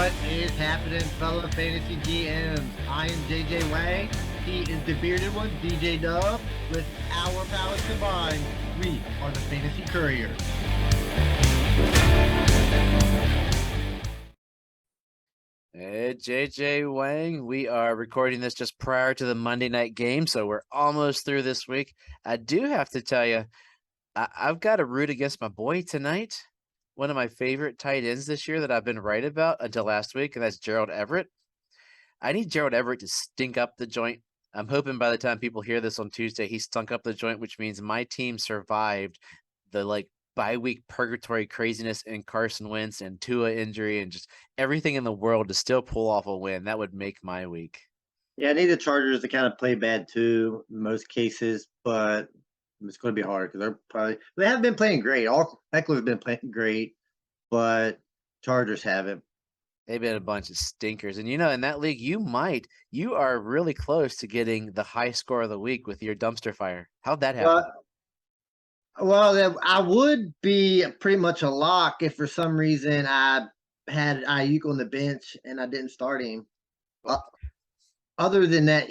What is happening, fellow fantasy GMs? I am JJ Wang. He is the bearded one, DJ Dub. With our powers combined, we are the Fantasy Couriers. Hey, JJ Wang. We are recording this just prior to the Monday night game, so we're almost through this week. I do have to tell you, I've got to root against my boy tonight. One of my favorite tight ends this year that I've been right about until last week, and that's Gerald Everett. I need Gerald Everett to stink up the joint. I'm hoping by the time people hear this on Tuesday, he stunk up the joint, which means my team survived the bye-week purgatory craziness and Carson Wentz and Tua injury and just everything in the world to still pull off a win. That would make my week. Yeah, I need the Chargers to kind of play bad too in most cases, but it's going to be hard because they haven't been playing great. Eckler's been playing great, but Chargers haven't. They've been a bunch of stinkers. And, in that league, you are really close to getting the high score of the week with your dumpster fire. How'd that happen? Well, I would be pretty much a lock if for some reason I had Ayuk on the bench and I didn't start him. Other than that,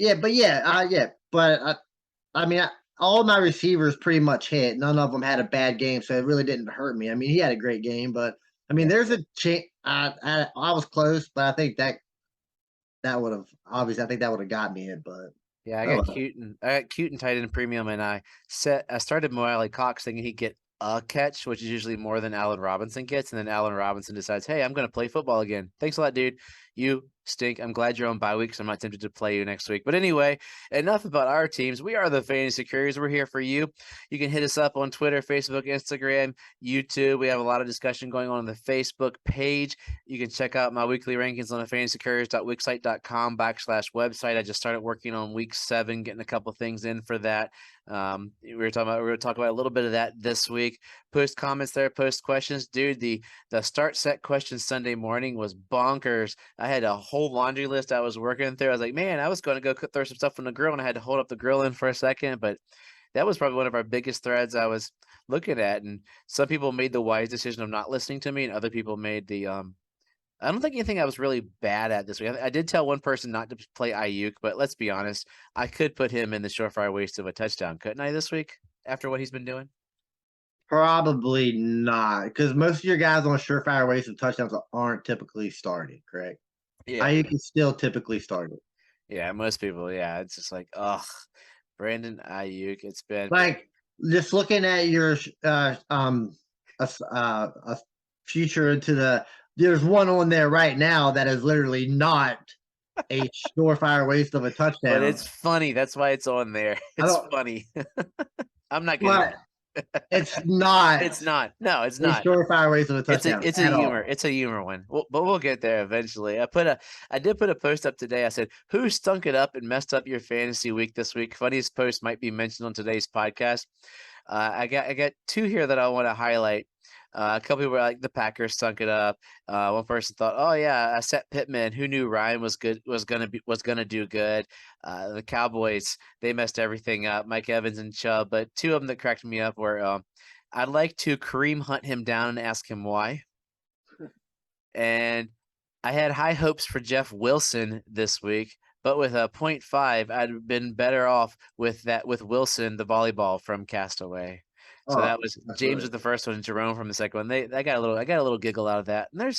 all my receivers pretty much hit. None of them had a bad game, so it really didn't hurt me. I mean, he had a great game, but there's a chance. I was close, but I think that would have obviously. I think that would have got me it, but yeah, I got cute and tight end premium, and I started Mo Cox thinking he'd get a catch, which is usually more than Allen Robinson gets, and then Allen Robinson decides, hey, I'm going to play football again. Thanks a lot, dude. You stink. I'm glad you're on bye week, so I'm not tempted to play you next week. But anyway, enough about our teams. We are the Fantasy Couriers. We're here for you. You can hit us up on Twitter, Facebook, Instagram, YouTube. We have a lot of discussion going on the Facebook page. You can check out my weekly rankings on the fantasycouriers.wixsite.com/website. I just started working on week 7, getting a couple things in for that. We're going to talk about a little bit of that this week. Post comments there, post questions. Dude, the start set questions Sunday morning was bonkers. I had a whole laundry list I was working through. I was like, man, I was going to go throw some stuff on the grill, and I had to hold up the grill in for a second, but that was probably one of our biggest threads I was looking at. And some people made the wise decision of not listening to me, and other people made the I don't think anything I was really bad at this week. I did tell one person not to play Ayuk, but let's be honest, I could put him in the surefire waste of a touchdown, couldn't I, this week after what he's been doing? Probably not, because most of your guys on surefire waste of touchdowns aren't typically started, correct? Yeah. Ayuk is still typically started. Yeah, most people, yeah. It's just like, ugh, Brandon Ayuk. It's been like just looking at your a future into the. There's one on there right now that is literally not a surefire waste of a touchdown. But it's funny. That's why it's on there. It's funny. I'm not gonna. It's not. It's not. No, it's not. Surefire waste of a touchdown. It's a humor. It's a humor one. But we'll get there eventually. I did put a post up today. I said, "Who stunk it up and messed up your fantasy week this week?" Funniest post might be mentioned on today's podcast. I got 2 here that I want to highlight. A couple people were like, the Packers stunk it up. One person thought, oh yeah, Seth Pittman, who knew Ryan was gonna do good. The Cowboys, they messed everything up. Mike Evans and Chubb, but 2 of them that cracked me up were I'd like to Kareem hunt him down and ask him why. And I had high hopes for Jeff Wilson this week, but with a 0.5, I'd been better off with Wilson, the volleyball from Castaway. So that was James with the first one, and Jerome from the second one. I got a little giggle out of that. And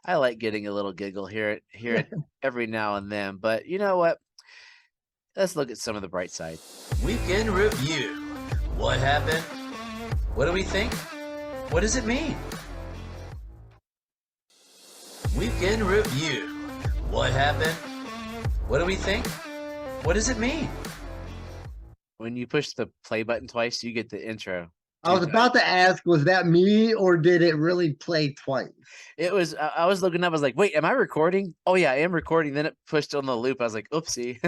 I like getting a little giggle here every now and then. But you know what? Let's look at some of the bright side. Weekend review. What happened? What do we think? What does it mean? Weekend review. What happened? What do we think? What does it mean? When you push the play button twice, you get the intro. I was about to ask, was that me or did it really play twice? It was. I was looking up. I was like, wait, am I recording? Oh, yeah, I am recording. Then it pushed on the loop. I was like, oopsie.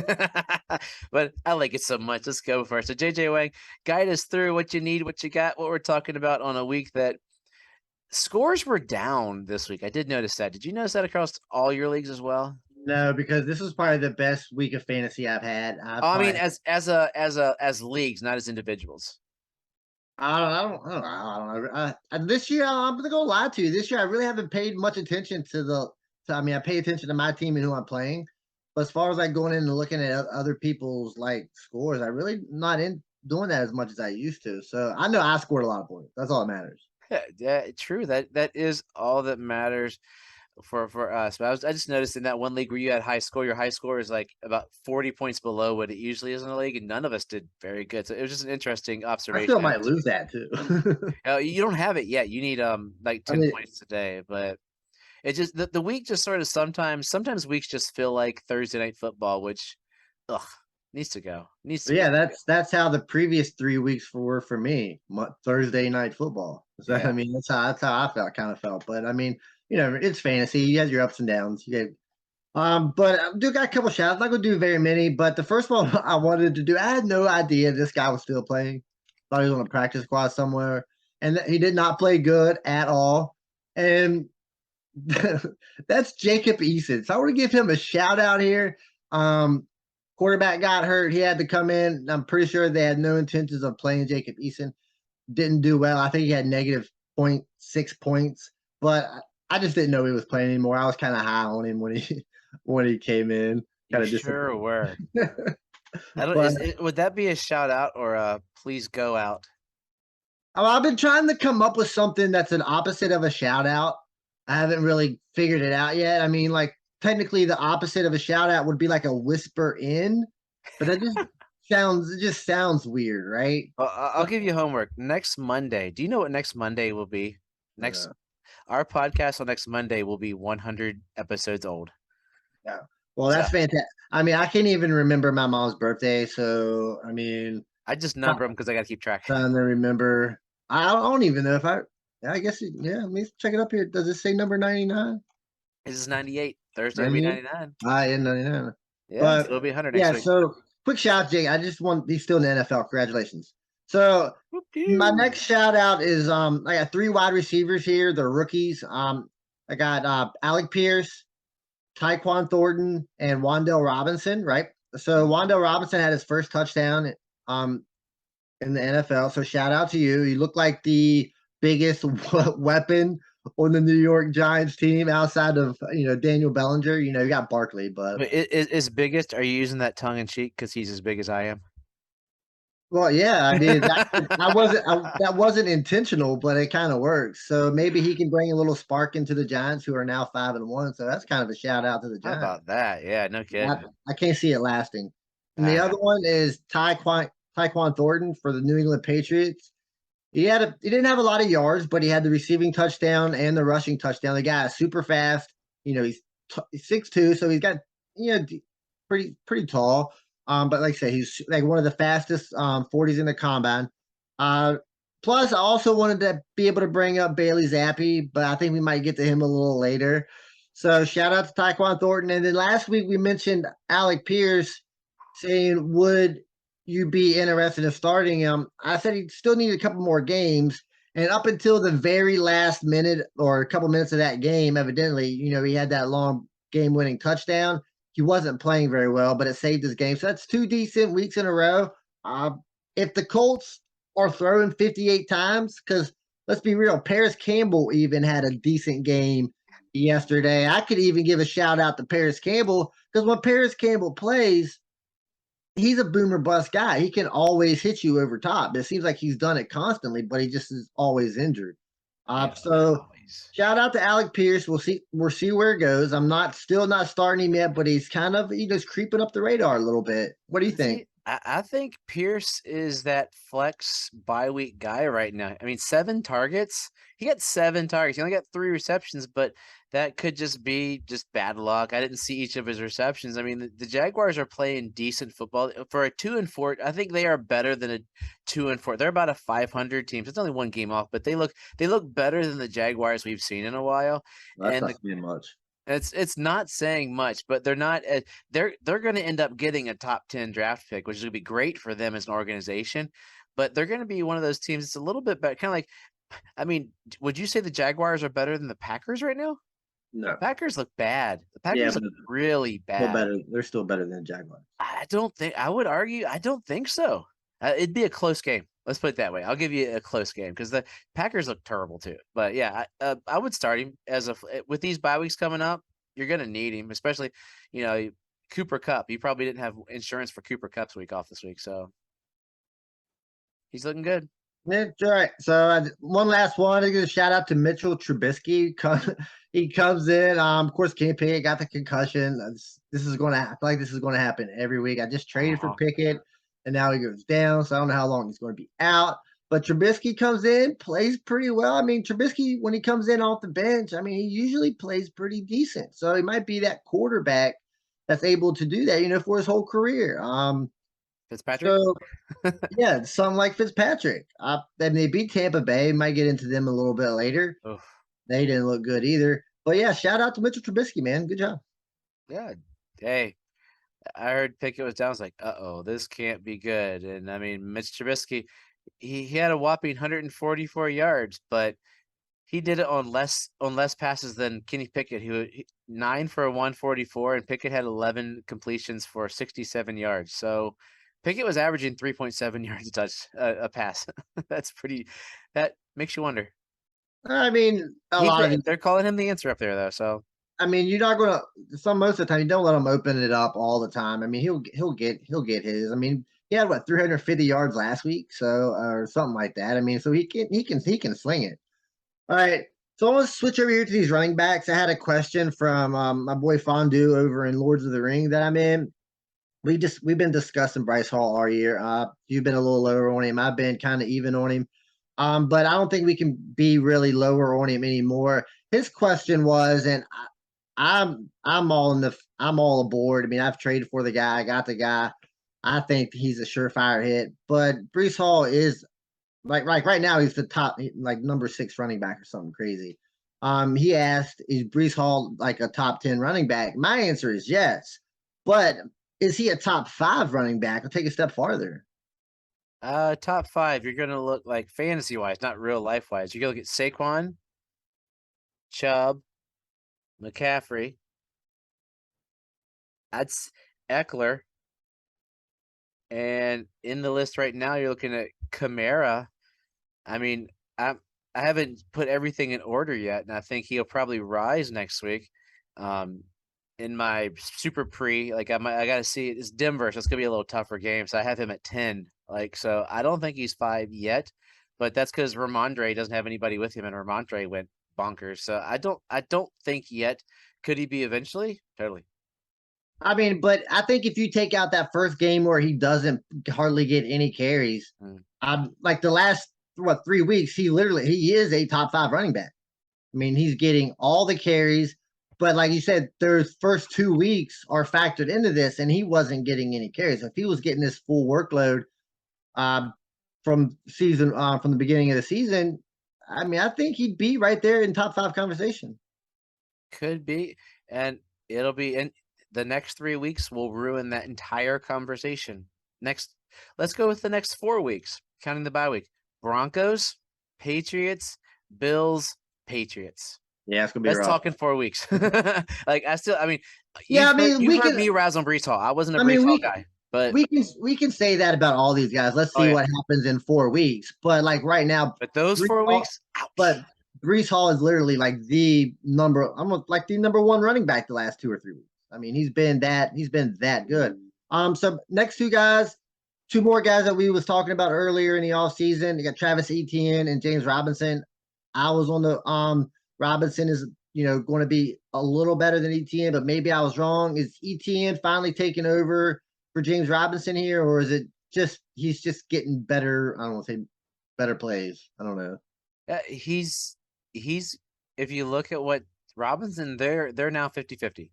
But I like it so much. Let's go for it. So, JJ Wang, guide us through what you need, what you got, what we're talking about on a week that scores were down this week. I did notice that. Did you notice that across all your leagues as well? No, because this was probably the best week of fantasy I've had. I mean, as leagues, not as individuals. I don't know. This year, I'm gonna go lie to you. This year, I really haven't paid much attention to So, I mean, I pay attention to my team and who I'm playing. But as far as like going in and looking at other people's like scores, I really not in doing that as much as I used to. So I know I scored a lot of points. That's all that matters. Yeah, true. That is all that matters for us. But I just noticed in that one league where you had high score, your high score is like about 40 points below what it usually is in the league, and none of us did very good. So it was just an interesting I observation. still might lose that too. You don't have it yet. You need like 10 points today, but it just the week just sort of sometimes weeks just feel like Thursday night football, which needs to go. Yeah, that's how the previous 3 weeks were for me. Thursday night football. So Yeah. I mean, that's how I kind of felt. But I mean, it's fantasy. You have your ups and downs. But I do got a couple shots. I'm not gonna do very many. But the first one I wanted to do, I had no idea this guy was still playing. Thought he was on a practice squad somewhere, and he did not play good at all. And that's Jacob Eason. So I want to give him a shout out here. Quarterback got hurt. He had to come in. I'm pretty sure they had no intentions of playing Jacob Eason. Didn't do well. I think he had negative 0.6 points, but I just didn't know he was playing anymore. I was kind of high on him when he came in. Kind You of sure were. Would that be a shout out or a please go out? I've been trying to come up with something that's an opposite of a shout out. I haven't really figured it out yet. I mean, like technically the opposite of a shout out would be like a whisper in, but that just sounds weird, right? I'll give you homework. Next Monday. Do you know what next Monday will be? Our podcast on next Monday will be 100 episodes old. Yeah. Well, that's fantastic. I mean, I can't even remember my mom's birthday, so I mean, I just number them because I got to keep track. Trying to remember. I don't even know if I guess let me check it up here. Does it say number 99? This is 98. Thursday will be 99. Yeah, 99. Yeah, but, it'll be 100 next week. So quick shout out, Jake. I just want he's still in the NFL. Congratulations. So my next shout out is I got 3 wide receivers here. They're rookies. I got Alec Pierce, Tyquan Thornton, and Wan'Dale Robinson, right? So Wan'Dale Robinson had his first touchdown in the NFL. So shout out to you. You look like the biggest weapon on the New York Giants team outside of Daniel Bellinger. You got Barkley, but is biggest. Are you using that tongue in cheek because he's as big as I am? Well, yeah, I mean that wasn't intentional, but it kind of works. So maybe he can bring a little spark into the Giants, who are now 5-1. So that's kind of a shout out to the Giants. How about that? Yeah, no kidding. I can't see it lasting. And the other one is Tyquan Thornton for the New England Patriots. He didn't have a lot of yards, but he had the receiving touchdown and the rushing touchdown. The guy is super fast. He's 6'2", so he's got pretty tall. But like I say, he's like one of the fastest 40s in the combine. Plus, I also wanted to be able to bring up Bailey Zappi, but I think we might get to him a little later. So shout out to Tyquan Thornton. And then last week we mentioned Alec Pierce saying, would you be interested in starting him? I said he still needed a couple more games. And up until the very last minute or a couple minutes of that game, evidently, he had that long game-winning touchdown. He wasn't playing very well, but it saved his game. So that's 2 decent weeks in a row. If the Colts are throwing 58 times, because let's be real, Paris Campbell even had a decent game yesterday. I could even give a shout out to Paris Campbell, because when Paris Campbell plays, he's a boomer bust guy. He can always hit you over top. It seems like he's done it constantly, but he just is always injured. Shout out to Alec Pierce. We'll see where it goes. I'm still not starting him yet, but he's kind of creeping up the radar a little bit. What do you think? I think Pierce is that flex bye week guy right now. I mean, 7 targets. He got 7 targets. He only got 3 receptions, but that could just be bad luck. I didn't see each of his receptions. I mean, the Jaguars are playing decent football. For a 2-4, I think they are better than a 2-4. They're about a 500 team. So it's only 1 game off, but they look better than the Jaguars we've seen in a while. That's not saying much. It's not saying much, but they're not. They're going to end up getting a top 10 draft pick, which is going to be great for them as an organization. But they're going to be one of those teams that's a little bit better. Kind of like, I mean, would you say the Jaguars are better than the Packers right now? No, the Packers look bad. The Packers look really bad. They're still better than the Jaguars. I would argue. I don't think so. It'd be a close game. Let's put it that way. I'll give you a close game because the Packers look terrible too. But yeah, I would start him with these bye weeks coming up. you're gonna need him, especially Cooper Kupp. You probably didn't have insurance for Cooper Kupp's week off this week, so he's looking good. Yeah, all right. So one last one. I give a shout out to Mitchell Trubisky. He comes in. Of course, Kenny Pickett got the concussion. This is going to happen. Like this is going to happen every week. I just traded for Pickett, and now he goes down. So I don't know how long he's going to be out. But Trubisky comes in, plays pretty well. I mean, Trubisky when he comes in off the bench, I mean, he usually plays pretty decent. So he might be that quarterback that's able to do that, for his whole career. Fitzpatrick. So yeah, something like Fitzpatrick. Then they beat Tampa Bay. Might get into them a little bit later. Oof. They didn't look good either. But yeah, shout out to Mitchell Trubisky, man. Good job. Yeah. Hey, I heard Pickett was down. I was like, uh-oh, this can't be good. And I mean, Mitch Trubisky, he had a whopping 144 yards, but he did it on less passes than Kenny Pickett, who 9 for 144, and Pickett had 11 completions for 67 yards. So Pickett was averaging 3.7 yards a pass. That makes you wonder. I mean, They're calling him the answer up there, though. So I mean, you're not gonna. Most of the time, you don't let him open it up all the time. I mean, he'll get his. I mean, he had 350 yards last week, so or something like that. I mean, so he can sling it. All right. So I want to switch over here to these running backs. I had a question from my boy Fondue over in Lords of the Ring that I'm in. We've been discussing Bryce Hall all year. You've been a little lower on him. I've been kind of even on him. But I don't think we can be really lower on him anymore. His question was, and I'm all aboard. I mean, I've traded for the guy. I got the guy. I think he's a surefire hit. But Bryce Hall is like right now he's the top number 6 running back or something crazy. He asked, is Bryce Hall like a top 10 running back? My answer is yes. But is he a top 5 running back? I'll take a step farther. Top 5, you're gonna look like fantasy wise, not real life wise. You're gonna look at Saquon, Chubb, McCaffrey. That's Eckler. And in the list right now, you're looking at Kamara. I mean, I haven't put everything in order yet, and I think he'll probably rise next week. In my super pre, I got to see it's Denver, so it's gonna be a little tougher game. So I have him at 10. So I don't think he's 5 yet, but that's because Ramondre doesn't have anybody with him, and Ramondre went bonkers. So I don't think yet. Could he be eventually? Totally. I mean, but I think if you take out that first game where he doesn't hardly get any carries, like the last 3 weeks, he is a top 5 running back. I mean, he's getting all the carries, but like you said, those first 2 weeks are factored into this, and he wasn't getting any carries. If he was getting this full workload from the beginning of the season, I mean, I think he'd be right there in top 5 conversation. Could be, and it'll be in the next 3 weeks will ruin that entire conversation. Let's go with the next 4 weeks, counting the bye week. Broncos, Patriots, Bills, Patriots. Yeah, it's gonna be rough. Let's talk in 4 weeks. You've heard me razz on Breece Hall. I wasn't a Breece Hall guy, but we can say that about all these guys. Let's see what happens in 4 weeks. But right now, but those 4 weeks, ouch. But Breece Hall is literally the number 1 running back the last 2 or 3 weeks. I mean, he's been that good. So next 2 guys, 2 more guys that we was talking about earlier in the offseason. You got Travis Etienne and James Robinson. I was on the Robinson is going to be a little better than Etienne, but maybe I was wrong. Is Etienne finally taking over for James Robinson here, or is it he's just getting better? I don't want to say better plays. I don't know. He's if you look at what Robinson, they're now 50-50.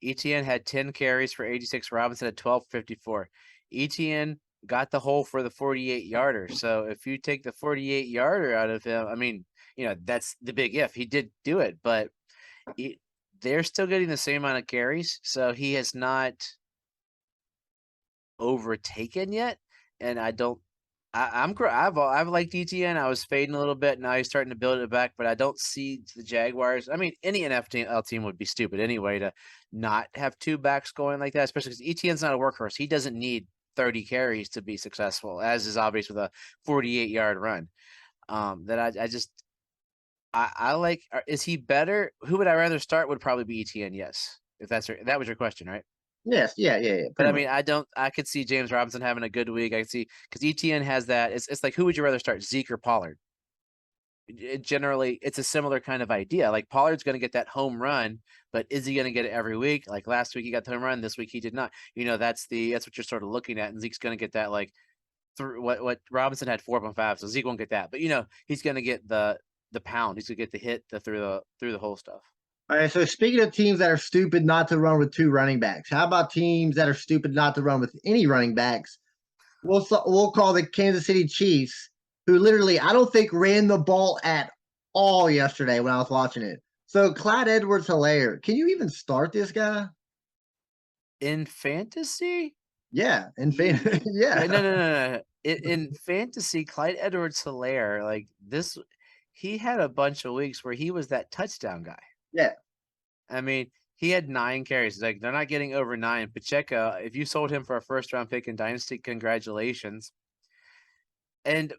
Etienne had 10 carries for 86. Robinson had 12 for 54. Etienne got the hole for the 48-yarder. So if you take the 48-yarder out of him, I mean, that's the big if. He did do it, but they're still getting the same amount of carries. So he has not overtaken yet. And I've liked Etienne. I was fading a little bit. Now he's starting to build it back, but I don't see the Jaguars. I mean, any NFL team would be stupid anyway to not have 2 backs going like that, especially because Etienne's not a workhorse. He doesn't need 30 carries to be successful, as is obvious with a 48-yard run. I like. Is he better? Who would I rather start? Would probably be ETN. Yes, if that was your question, right? Yes, yeah. But I Pretty much. mean, I don't. I could see James Robinson having a good week. I could see because ETN has that. It's like who would you rather start, Zeke or Pollard? Generally, it's a similar kind of idea. Like Pollard's going to get that home run, but is he going to get it every week? Like last week he got the home run, this week he did not. That's what you're sort of looking at, and Zeke's going to get that like through what Robinson had 4.5, so Zeke won't get that. But he's going to get the pound. He's going to get the hit through the whole stuff. All right. So speaking of teams that are stupid not to run with 2 running backs, how about teams that are stupid not to run with any running backs? We'll call the Kansas City Chiefs, who literally I don't think ran the ball at all yesterday when I was watching it. So Clyde Edwards-Helaire, can you even start this guy? In fantasy? Yeah, Yeah, yeah. no. In fantasy, Clyde Edwards-Helaire, like this, he had a bunch of weeks where he was that touchdown guy. Yeah. I mean, he had 9 carries. Like they're not getting over 9. Pacheco, if you sold him for a first round pick in Dynasty, congratulations. And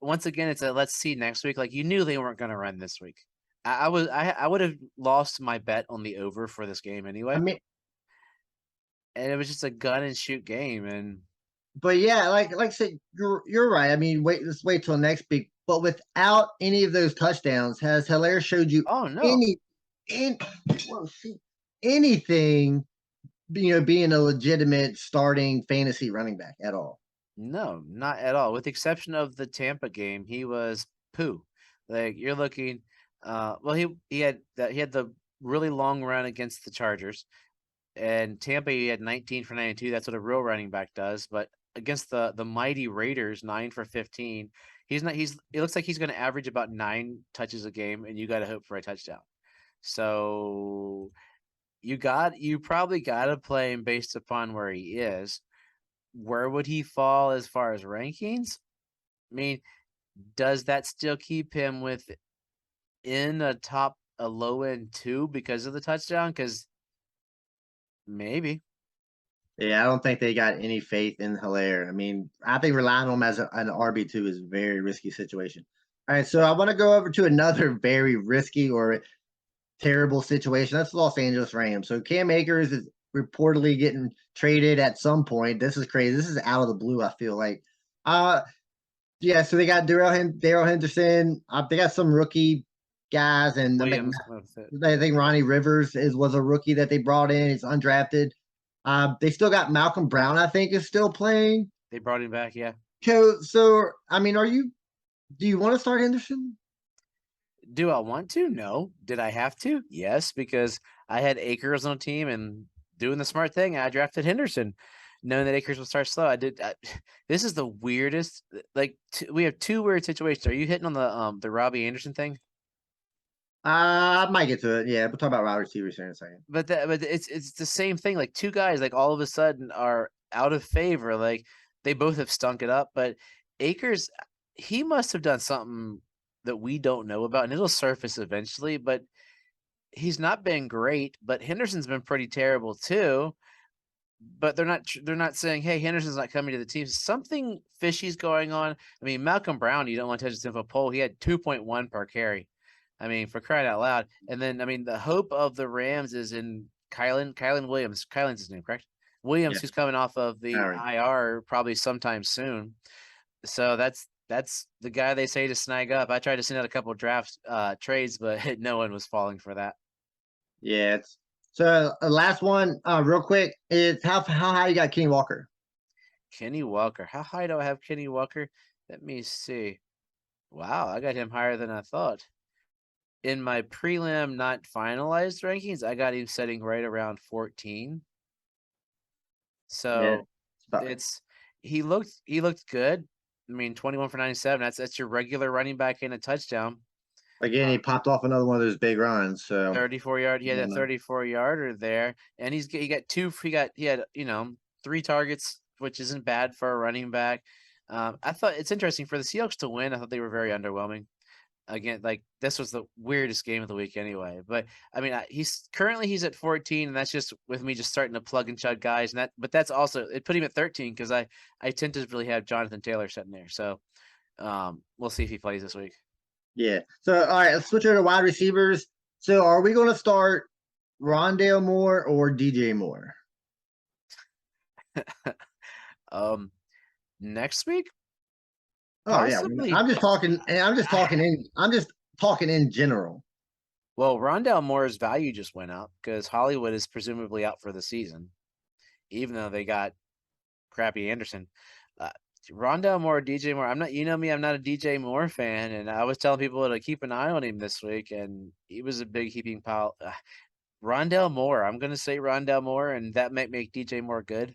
once again, it's a let's see next week. Like you knew they weren't going to run this week. I would have lost my bet on the over for this game anyway. I mean, and it was just a gun and shoot game. And but yeah, like I said, you're right. I mean, let's wait till next week. But without any of those touchdowns, has Hilaire showed you oh no, anything? Being a legitimate starting fantasy running back at all? no, not at all. With the exception of the Tampa game, he was poo. Like you're looking. Well, he had the really long run against the Chargers. And Tampa, he had 19 for 92. That's what a real running back does. But against the mighty Raiders, 9 for 15. It looks like he's going to average about 9 touches a game, and you got to hope for a touchdown. So you probably got to play him based upon where he is. Where would he fall as far as rankings? I mean, does that still keep him within a low end 2 because of the touchdown? Because maybe. Yeah, I don't think they got any faith in Hilaire. I mean, I think relying on him as an RB2 is a very risky situation. All right, so I want to go over to another very risky or terrible situation. That's Los Angeles Rams. So Cam Akers is reportedly getting traded at some point. This is crazy. This is out of the blue, I feel like. Yeah, so they got Darrell Henderson. They got some rookie guys, and I think Ronnie Rivers was a rookie that they brought in. He's undrafted. They still got Malcolm Brown, I think, is still playing. They brought him back, yeah. So I mean, do you want to start Henderson? Do I want to? No. Did I have to? Yes, because I had Akers on a team and doing the smart thing, I drafted Henderson, knowing that Akers would start slow. This is the weirdest. Like we have 2 weird situations. Are you hitting on the Robbie Anderson thing? I might get to it. Yeah, we'll talk about wide receivers here in a second. But it's the same thing. Like 2 guys, like all of a sudden are out of favor. Like they both have stunk it up. But Akers, he must have done something that we don't know about, and it'll surface eventually. But he's not been great. But Henderson's been pretty terrible too. But they're not saying, hey, Henderson's not coming to the team. Something fishy's going on. I mean, Malcolm Brown, you don't want to touch his info poll. He had 2.1 per carry. I mean, for crying out loud. And then, I mean, the hope of the Rams is in Kylan Williams. Kylan's his name, correct? Williams, who's coming off of the IR probably sometime soon. So that's the guy they say to snag up. I tried to send out a couple of draft trades, but no one was falling for that. Yeah. So last one, real quick, is how high you got Kenny Walker? Kenny Walker. How high do I have Kenny Walker? Let me see. Wow, I got him higher than I thought. In my prelim not finalized rankings, I got him setting right around 14. So he looked good. I mean, 21 for 97. That's your regular running back in a touchdown. Again, he popped off another one of those big runs. So 34-yard. He had a 34-yarder there, and he had 3 targets, which isn't bad for a running back. I thought it's interesting for the Seahawks to win. I thought they were very underwhelming. Again, like this was the weirdest game of the week anyway. But I mean, he's at 14, and that's just with me just starting to plug and chug guys. But that's also it put him at 13 because I tend to really have Jonathan Taylor sitting there. So we'll see if he plays this week. Yeah. So all right, let's switch over to wide receivers. So are we going to start Rondale Moore or DJ Moore? Next week, Oh yeah, possibly. I'm just talking. I'm just talking in general. Well, Rondale Moore's value just went up because Hollywood is presumably out for the season, even though they got crappy Anderson. Uh, Rondale Moore, DJ Moore. I'm not. You know me. I'm not a DJ Moore fan, and I was telling people to keep an eye on him this week, and he was a big heaping pile. Rondale Moore. I'm gonna say Rondale Moore, and that might make DJ Moore good.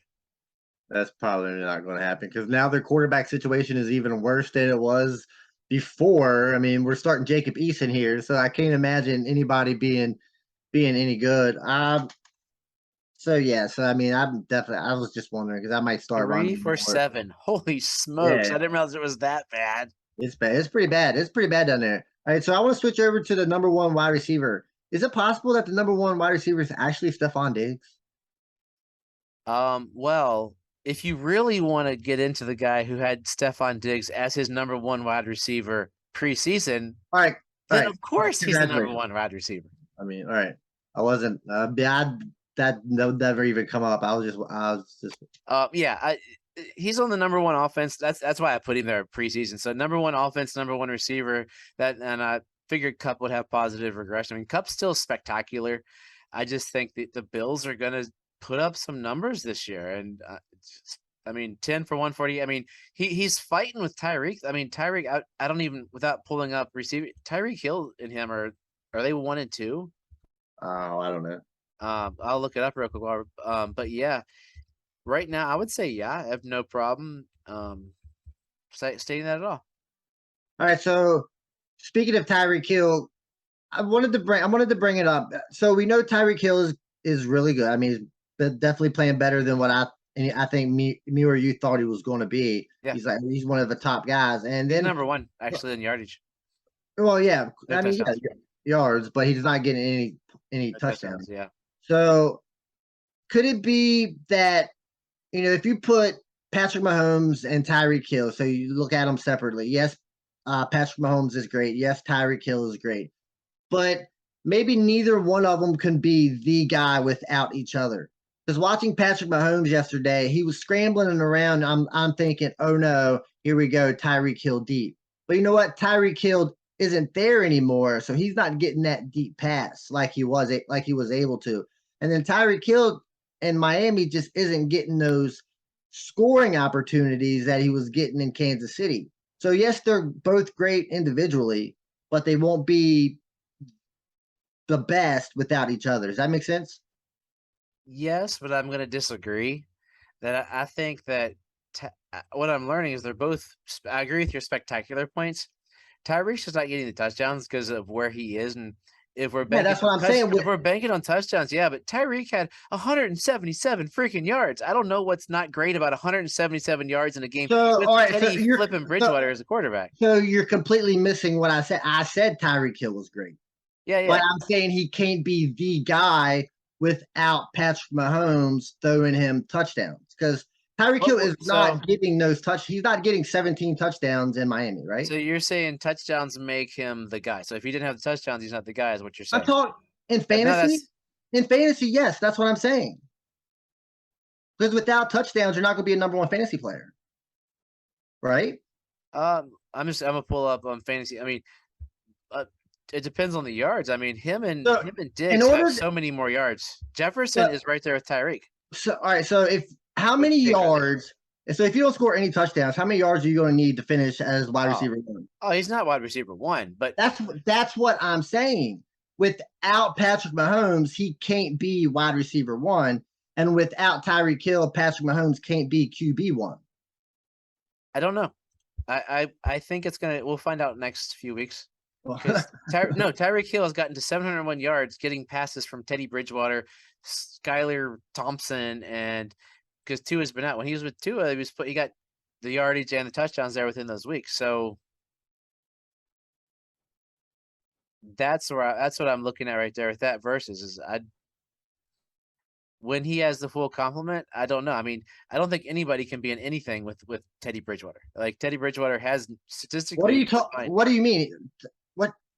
That's probably not going to happen because now their quarterback situation is even worse than it was before. I mean, we're starting Jacob Eason here, so I can't imagine anybody being any good. So yeah, so I mean, I'm definitely. I was just wondering because I might start 3 Rondale for Moore. 7. Holy smokes! Yeah. I didn't realize it was that bad. It's bad. It's pretty bad. It's pretty bad down there. All right, so I want to switch over to the number one wide receiver. Is it possible that the number one wide receiver is actually Stephon Diggs? Well, if you really want to get into the guy who had Stephon Diggs as his number one wide receiver preseason, All right. then of course he's the number Congratulations. one wide receiver. I mean, all right. I wasn't bad. That would never even come up. I was just. Yeah, he's on the number one offense. That's why I put him there preseason. So number one offense, number one receiver. And I figured Cup would have positive regression. I mean, Cup's still spectacular. I just think that the Bills are going to put up some numbers this year, and I mean, 10 for 140. I mean, he's fighting with Tyreek. I mean, Tyreek. I don't even without pulling up receiving. Tyreek Hill and him are they 1 and 2? Oh, I don't know. I'll look it up real quick. But yeah, right now I would say I have no problem stating that at all. All right. So speaking of Tyreek Hill, I wanted to bring it up. So we know Tyreek Hill is really good. I mean, he's definitely playing better than what I think me or you thought he was going to be. Yeah. He's one of the top guys, and He's then number one actually in yardage. Well, yeah, No I mean, yeah, touchdowns. yards, but he's not getting any No touchdowns. Yeah. So could it be that if you put Patrick Mahomes and Tyreek Hill, so you look at them separately? Yes, Patrick Mahomes is great. Yes, Tyreek Hill is great, but maybe neither one of them can be the guy without each other. Because watching Patrick Mahomes yesterday, he was scrambling around. I'm thinking, oh no, here we go, Tyreek Hill deep. But you know what? Tyreek Hill isn't there anymore, so he's not getting that deep pass like he was able to. And then Tyreek Hill in Miami just isn't getting those scoring opportunities that he was getting in Kansas City. So yes, they're both great individually, but they won't be the best without each other. Does that make sense? Yes, but I'm going to disagree. That I think that what I'm learning is they're both. I agree with your spectacular points. Tyreek's just not getting the touchdowns because of where he is, and if we're banking, that's what I'm saying. If we're banking on touchdowns, yeah, but Tyreek had 177 freaking yards. I don't know what's not great about 177 yards in a game with Teddy flipping Bridgewater as a quarterback. So you're completely missing what I said. I said Tyreek Hill was great. Yeah. But I'm saying he can't be the guy without Patrick Mahomes throwing him touchdowns because Tyreek Hill is not getting those He's not getting 17 touchdowns in Miami, right? So you're saying touchdowns make him the guy. So if he didn't have the touchdowns, he's not the guy, is what you're saying. I thought in fantasy. In fantasy, yes, that's what I'm saying. Because without touchdowns, you're not going to be a number one fantasy player, right? I'm gonna pull up on fantasy. I mean, it depends on the yards. I mean, him and Diggs have so many more yards. Jefferson is right there with Tyreek. So all right, so how many yards? So if you don't score any touchdowns, how many yards are you going to need to finish as wide receiver one? Oh, he's not wide receiver one, but that's what I'm saying. Without Patrick Mahomes, he can't be wide receiver one, and without Tyreek Hill, Patrick Mahomes can't be QB one. I don't know. I think it's gonna. We'll find out next few weeks. Because Tyreek Hill has gotten to 701 yards, getting passes from Teddy Bridgewater, Skylar Thompson, and because Tua's been out. When he was with Tua, he got the yardage and the touchdowns there within those weeks. So that's what I'm looking at right there with that versus when he has the full complement. I don't know. I mean, I don't think anybody can be in anything with Teddy Bridgewater. Like Teddy Bridgewater has statistically. What do you mean?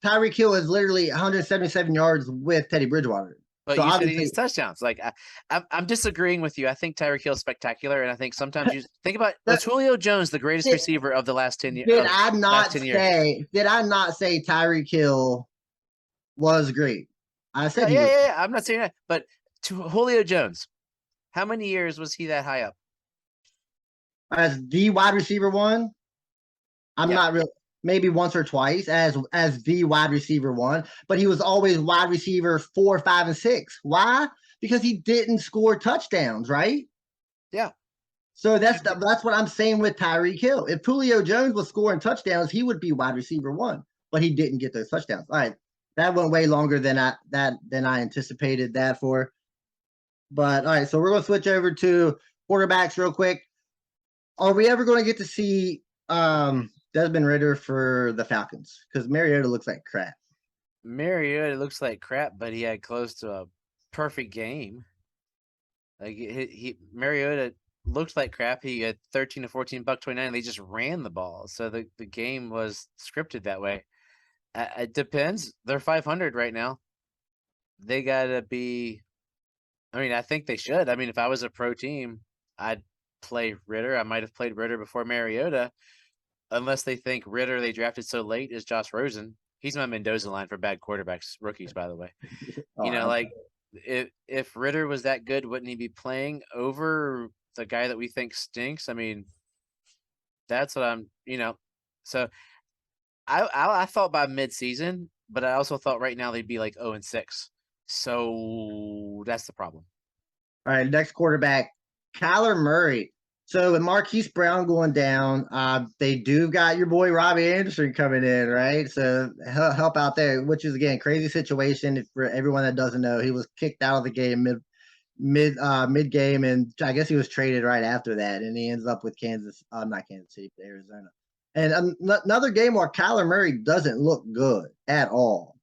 Tyreek Hill is literally 177 yards with Teddy Bridgewater. But So you said he obviously, needs touchdowns. Like I'm disagreeing with you. I think Tyreek Hill's spectacular, and I think sometimes you think about was Julio Jones the greatest Did- receiver of the last 10 years? did I Last not 10 years. say? Did I not say Tyreek Hill was great? I said he Yeah, was. yeah, yeah. I'm not saying that, but to Julio Jones, how many years was he that high up? As the wide receiver one. I'm Yeah. not really, maybe once or twice as the wide receiver one, but he was always wide receiver 4, 5, and 6. Why? Because he didn't score touchdowns, right? Yeah. So that's what I'm saying with Tyreek Hill. If Julio Jones was scoring touchdowns, he would be wide receiver 1, but he didn't get those touchdowns. All right, that went way longer than I anticipated that for. But all right, so we're going to switch over to quarterbacks real quick. Are we ever going to get to see Desmond Ridder for the Falcons? Because Mariota looks like crap. Mariota looks like crap, but he had close to a perfect game. Like he Mariota looked like crap. He had 13 to 14, $129. They just ran the ball, so the game was scripted that way. It depends. They're 500 right now. They gotta be. I mean, I think they should. I mean, if I was a pro team, I'd play Ridder. I might have played Ridder before Mariota, unless they think Ridder they drafted so late is Josh Rosen. He's my Mendoza line for bad quarterbacks, rookies, by the way. Like if Ridder was that good, wouldn't he be playing over the guy that we think stinks? I mean, that's what I'm. So I thought by midseason, but I also thought right now they'd be like 0-6. So that's the problem. All right, next quarterback, Kyler Murray. So with Marquise Brown going down, they do got your boy Robbie Anderson coming in, right? So help out there, which is again crazy situation for everyone that doesn't know. He was kicked out of the game mid game, and I guess he was traded right after that, and he ends up with not Kansas City, but Arizona. And another game where Kyler Murray doesn't look good at all.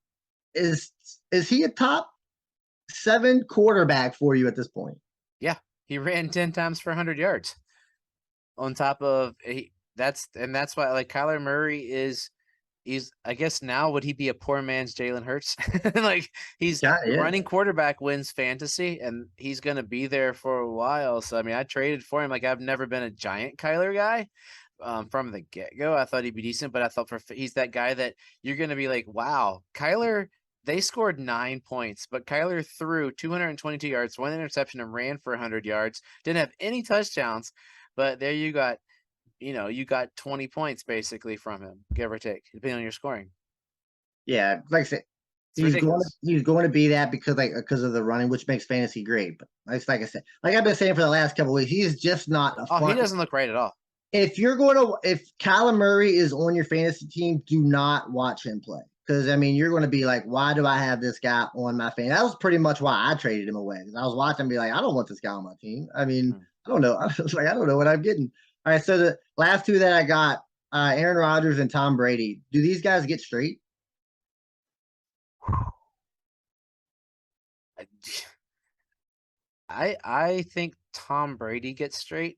Is he a top 7 quarterback for you at this point? Yeah, he ran 10 times for 100 yards. On top of that's why like Kyler Murray he's I guess now would he be a poor man's Jalen Hurts? Like he's running quarterback wins fantasy, and he's gonna be there for a while. So I mean, I traded for him. Like I've never been a giant Kyler guy. From the get-go, I thought he'd be decent, but I thought he's that guy that you're gonna be like, wow, Kyler. They scored 9 points, but Kyler threw 222 yards, 1 interception, and ran for 100 yards. Didn't have any touchdowns, but there you got 20 points basically from him, give or take, depending on your scoring. Yeah, like I said, he's going to be that because of the running, which makes fantasy great. But like I said, like I've been saying for the last couple of weeks, he's just not a fun. He doesn't look right at all. If Kyler Murray is on your fantasy team, do not watch him play. Because, I mean, you're going to be like, why do I have this guy on my fantasy? That was pretty much why I traded him away. Because I was watching and be like, I don't want this guy on my team. I mean, I don't know. I was like, I don't know what I'm getting. All right, so the last 2 that I got, Aaron Rodgers and Tom Brady. Do these guys get straight? I think Tom Brady gets straight.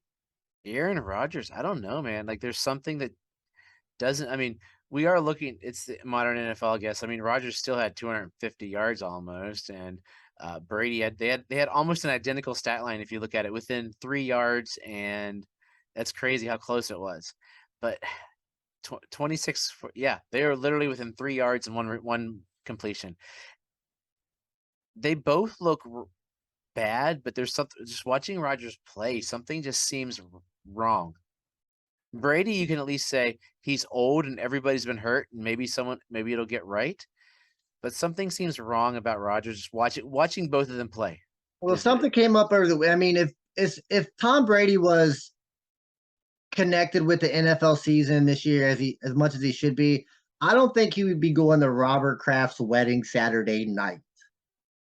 Aaron Rodgers, I don't know, man. Like there's something that doesn't. I mean, we are looking. It's the modern NFL, I guess. I mean, Rodgers still had 250 yards almost, and Brady they had almost an identical stat line if you look at it, within 3 yards, and that's crazy how close it was. But 26, yeah, they are literally within 3 yards and one completion. They both look bad, but there's something. Just watching Rodgers play, something just seems wrong. Brady, you can at least say he's old and everybody's been hurt, and maybe it'll get right. But something seems wrong about Rodgers. Just watching both of them play. Well, something came up over the way. I mean, if Tom Brady was connected with the NFL season this year as much as he should be, I don't think he would be going to Robert Kraft's wedding Saturday night.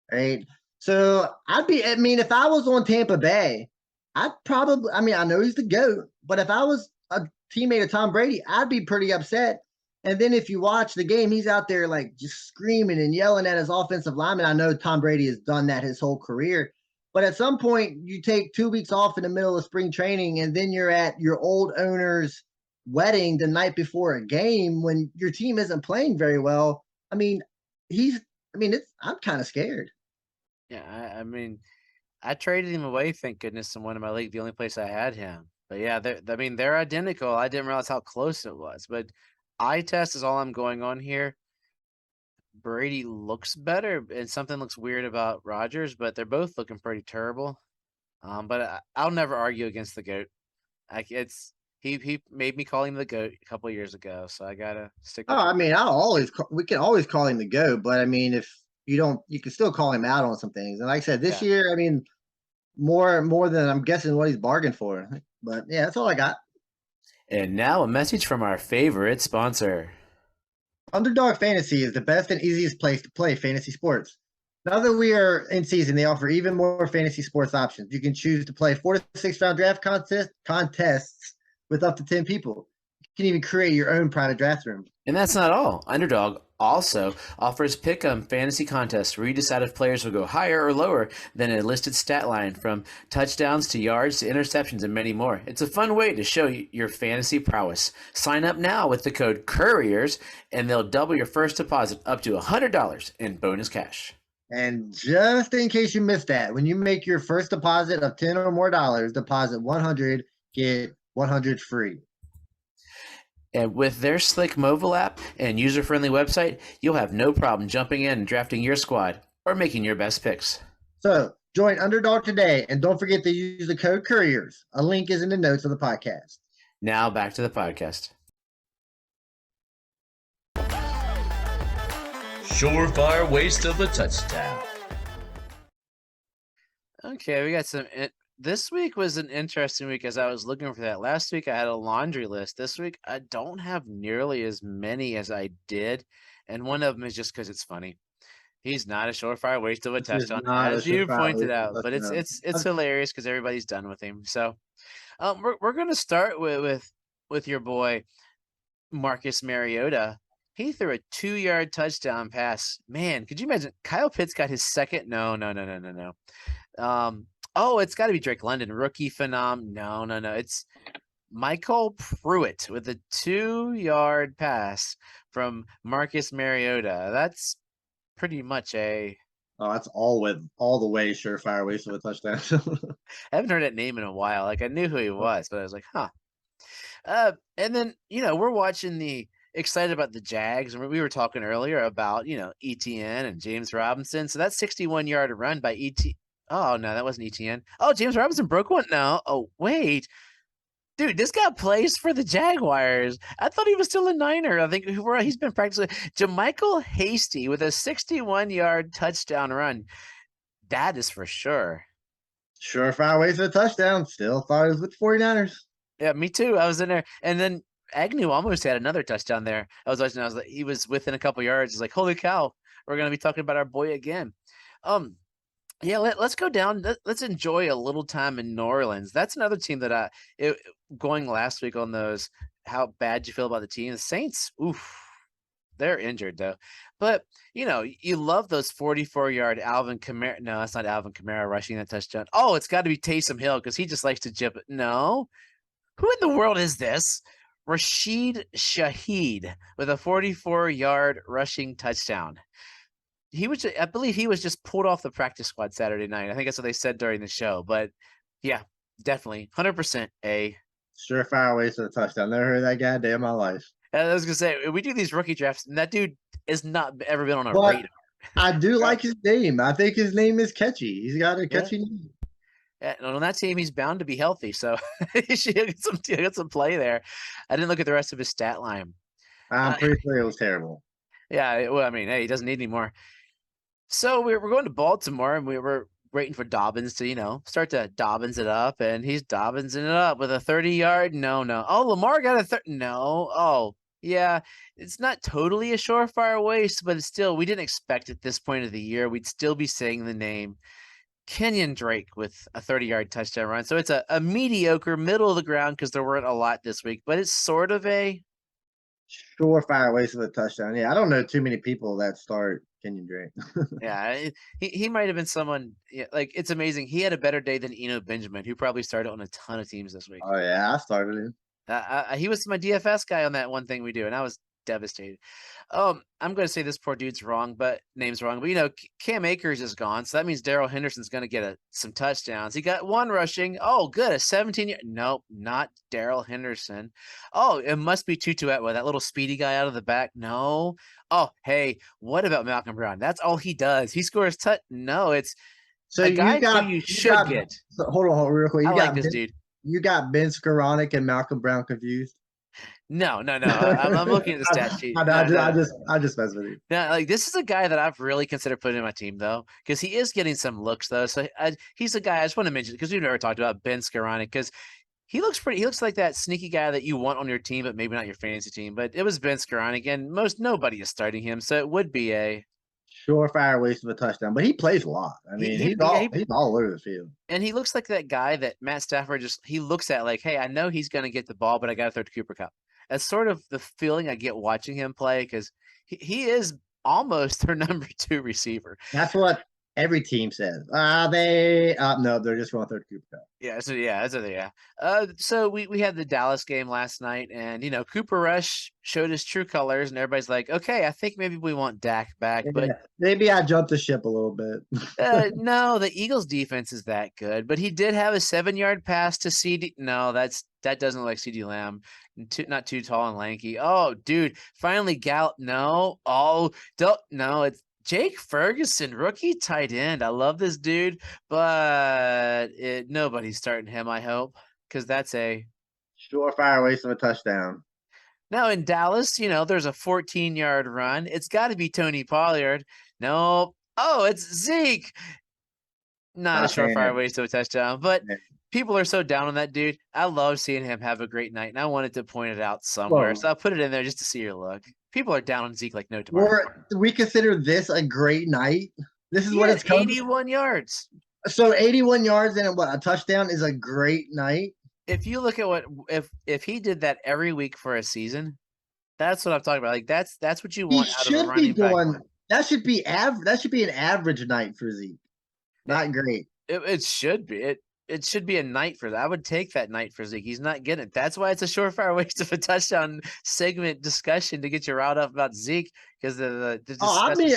Right? So if I was on Tampa Bay, I know he's the GOAT, but if I was a teammate of Tom Brady, I'd be pretty upset. And then if you watch the game, he's out there like just screaming and yelling at his offensive lineman. I know Tom Brady has done that his whole career, but at some point you take 2 weeks off in the middle of spring training, and then you're at your old owner's wedding the night before a game when your team isn't playing very well. I mean, I'm kind of scared. Yeah, I mean, I traded him away, thank goodness, in one of my league, the only place I had him. But yeah, they're identical. I didn't realize how close it was. But eye test is all I'm going on here. Brady looks better, and something looks weird about Rodgers, but they're both looking pretty terrible. But I'll never argue against the GOAT. He made me call him the GOAT a couple of years ago, so I gotta stick Oh, with it. I mean, we can always call him the GOAT, but I mean, if you don't, you can still call him out on some things. And like I said, this Yeah. year, I mean, more than I'm guessing what he's bargained for. But yeah, that's all I got. And now a message from our favorite sponsor. Underdog Fantasy is the best and easiest place to play fantasy sports. Now that we are in season, they offer even more fantasy sports options. You can choose to play 4 to 6 round draft contests with up to 10 people. You can even create your own private draft room. And that's not all. Underdog also offers pick'em fantasy contests where you decide if players will go higher or lower than a listed stat line, from touchdowns to yards to interceptions and many more. It's a fun way to show your fantasy prowess. Sign up now with the code Couriers, and they'll double your first deposit up to $100 in bonus cash. And just in case you missed that, when you make your first deposit of $10 or more, deposit 100, get 100 free. And with their slick mobile app and user-friendly website, you'll have no problem jumping in and drafting your squad or making your best picks. So join Underdog today, and don't forget to use the code Couriers. A link is in the notes of the podcast. Now back to the podcast. Surefire waste of a touchdown. Okay, we got some. This week was an interesting week as I was looking for that. Last week I had a laundry list. This week I don't have nearly as many as I did, and one of them is just because it's funny. He's not a surefire waste of a touchdown, as you pointed out, but it's hilarious because everybody's done with him. So, we're gonna start with your boy Marcus Mariota. He threw a 2-yard touchdown pass. Man, could you imagine? Kyle Pitts got his second. No. Oh, it's got to be Drake London, rookie phenom. No. It's Michael Pruitt with a 2-yard pass from Marcus Mariota. That's pretty much that's all the way surefire waste of a touchdown. I haven't heard that name in a while. Like, I knew who he was, but I was like, huh. And then, we're watching excited about the Jags, and we were talking earlier about, ETN and James Robinson. So that 61-yard run by Oh, no, that wasn't ETN. Oh, James Robinson broke one? No. Oh, wait. Dude, this guy plays for the Jaguars. I thought he was still a Niner. I think he's been practicing. JaMycal Hasty with a 61-yard touchdown run. That is for sure. Surefire waste of a touchdown. Still thought it was with the 49ers. Yeah, me too. I was in there. And then Agnew almost had another touchdown there. I was watching. I was like, he was within a couple yards. He's like, holy cow, we're going to be talking about our boy again. Yeah, let's go down. Let's enjoy a little time in New Orleans. That's another team that going last week on those, how bad you feel about the team. The Saints, oof, they're injured though. But, you love those 44-yard Alvin Kamara. No, that's not Alvin Kamara rushing that touchdown. Oh, it's got to be Taysom Hill because he just likes to jip it. No. Who in the world is this? Rashid Shaheed with a 44-yard rushing touchdown. I believe he was just pulled off the practice squad Saturday night. I think that's what they said during the show. But yeah, definitely 100% a surefire waste of a touchdown. Never heard that guy day in my life. I was gonna say, we do these rookie drafts, and that dude has not ever been on a radar. I do like his name. I think his name is catchy. He's got a catchy name. Yeah, and on that team, he's bound to be healthy, so he should get some play there. I didn't look at the rest of his stat line. I'm pretty sure it was terrible. Yeah, well, I mean, hey, he doesn't need any more. So we're going to Baltimore, and we were waiting for Dobbins to, start to Dobbins it up, and he's Dobbinsing it up with a 30-yard. No. Oh, Lamar got a no. Oh, yeah. It's not totally a surefire waste, but it's still, we didn't expect at this point of the year we'd still be saying the name. Kenyon Drake with a 30-yard touchdown run. So it's a mediocre middle of the ground because there weren't a lot this week, but it's sort of a surefire waste of a touchdown. Yeah, I don't know too many people that start Kenyon Drake. Yeah, he might have been someone. Yeah, like, it's amazing. He had a better day than Eno Benjamin, who probably started on a ton of teams this week. Oh yeah, I started him. He was my DFS guy on that one thing we do, and I was devastated. I'm going to say this poor dude's wrong, but name's wrong. But Cam Akers is gone, so that means Darrell Henderson's going to get some touchdowns. He got one rushing. Oh, good, a 17-year. Nope, not Darrell Henderson. Oh, it must be Tutu Atwell, that little speedy guy out of the back. No. Oh, hey, what about Malcolm Brown? That's all he does. He scores No, it's So a guy who you should get. So hold on, real quick. I like this dude. You got Ben Skoranek and Malcolm Brown confused. No. I'm looking at the stat sheet. I just mess with you. Now, like, this is a guy that I've really considered putting in my team, though, because he is getting some looks, though. So he's a guy I just want to mention because we've never talked about Ben Skoranek because he looks like that sneaky guy that you want on your team, but maybe not your fantasy team. But it was Ben Skoranek, and nobody is starting him, so it would be a surefire waste of a touchdown. But he plays a lot. I mean, he's all over the field. And he looks like that guy that Matt Stafford he looks at like, hey, I know he's going to get the ball, but I got to throw to Cooper Kupp. That's sort of the feeling I get watching him play because he is almost their number 2 receiver. That's what every team says. No, they're just going to throw to Cooper Kupp. So we had the Dallas game last night, and Cooper Rush showed his true colors, and everybody's like, okay, I think maybe we want Dak back, but maybe I jumped the ship a little bit. No, the Eagles defense is that good, but he did have a 7-yard pass to CD. No, that doesn't look like CD Lamb. Not too tall and lanky. Oh, dude, finally Gallup. No, no, it's Jake Ferguson, rookie tight end. I love this dude, but nobody's starting him, I hope, because that's a surefire waste of a touchdown. Now in Dallas, there's a 14-yard run. It's got to be Tony Pollard. Nope. Oh, it's Zeke. Not a surefire waste of a touchdown, but people are so down on that dude. I love seeing him have a great night, and I wanted to point it out somewhere, so I'll put it in there just to see your look. People are down on Zeke like no tomorrow. We consider this a great night. This is what it's coming. 81 yards. So 81 yards and a touchdown is a great night. If you look at if he did that every week for a season, that's what I'm talking about. Like that's what you want out of a running back. That should be an average night for Zeke. Not great. It should be. It should be a night for that. I would take that night for Zeke. He's not getting it. That's why it's a surefire waste of a touchdown segment discussion to get you riled up about Zeke because the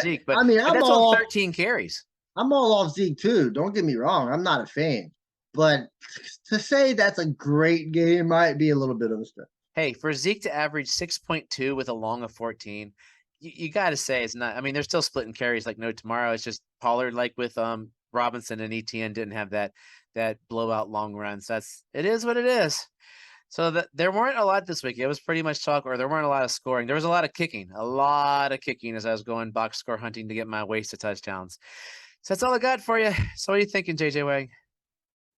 Zeke. But that's all 13 carries. I'm all off Zeke too. Don't get me wrong. I'm not a fan. But to say that's a great game might be a little bit of a stretch. Hey, for Zeke to average 6.2 with a long of 14, you got to say it's not. I mean, they're still splitting carries like no tomorrow. It's just Pollard, like with Robinson and ETN, didn't have that blowout long runs. It is what it is. So there weren't a lot this week. It was pretty much talk, or there weren't a lot of scoring. There was a lot of kicking as I was going box score hunting to get my waste of touchdowns. So that's all I got for you. So what are you thinking, JJ Wang?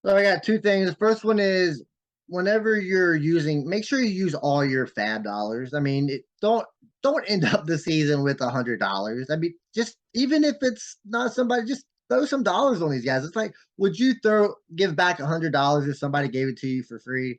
So I got 2 things. The first one is whenever you're make sure you use all your fab dollars. I mean, don't end up the season with $100. I mean, just even if it's not somebody, just throw some dollars on these guys. It's like, would you give back $100 if somebody gave it to you for free?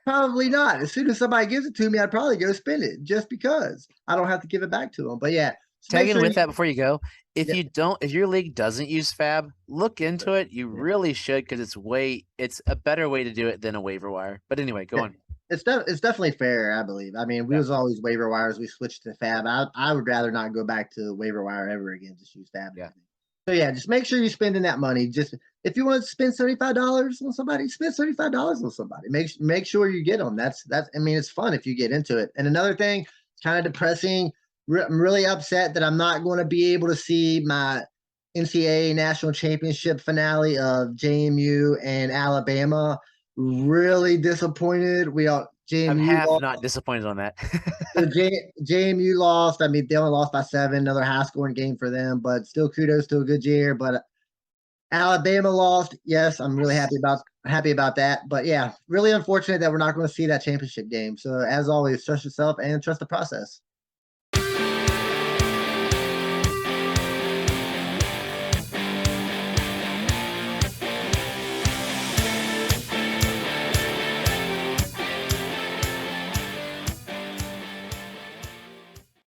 Probably not. As soon as somebody gives it to me, I'd probably go spend it just because I don't have to give it back to them. But yeah. Tag in with that before you go. If your league doesn't use fab, look into it. You really should because it's a better way to do it than a waiver wire. But anyway, go on. It's definitely fair, I believe. I mean, we was always waiver wires. We switched to fab. I would rather not go back to waiver wire ever again. Just use fab. Yeah. So yeah, just make sure you're spending that money. Just if you want to spend $75 on somebody, spend $75 on somebody. Make sure you get them. That's. I mean, it's fun if you get into it. And another thing, kind of depressing. I'm really upset that I'm not going to be able to see my NCAA national championship finale of JMU and Alabama. Really disappointed. I'm half not disappointed on that. So JMU lost. I mean, they only lost by 7. Another high-scoring game for them, but still kudos to a good year. But Alabama lost. Yes, I'm really happy about that. But yeah, really unfortunate that we're not going to see that championship game. So as always, trust yourself and trust the process.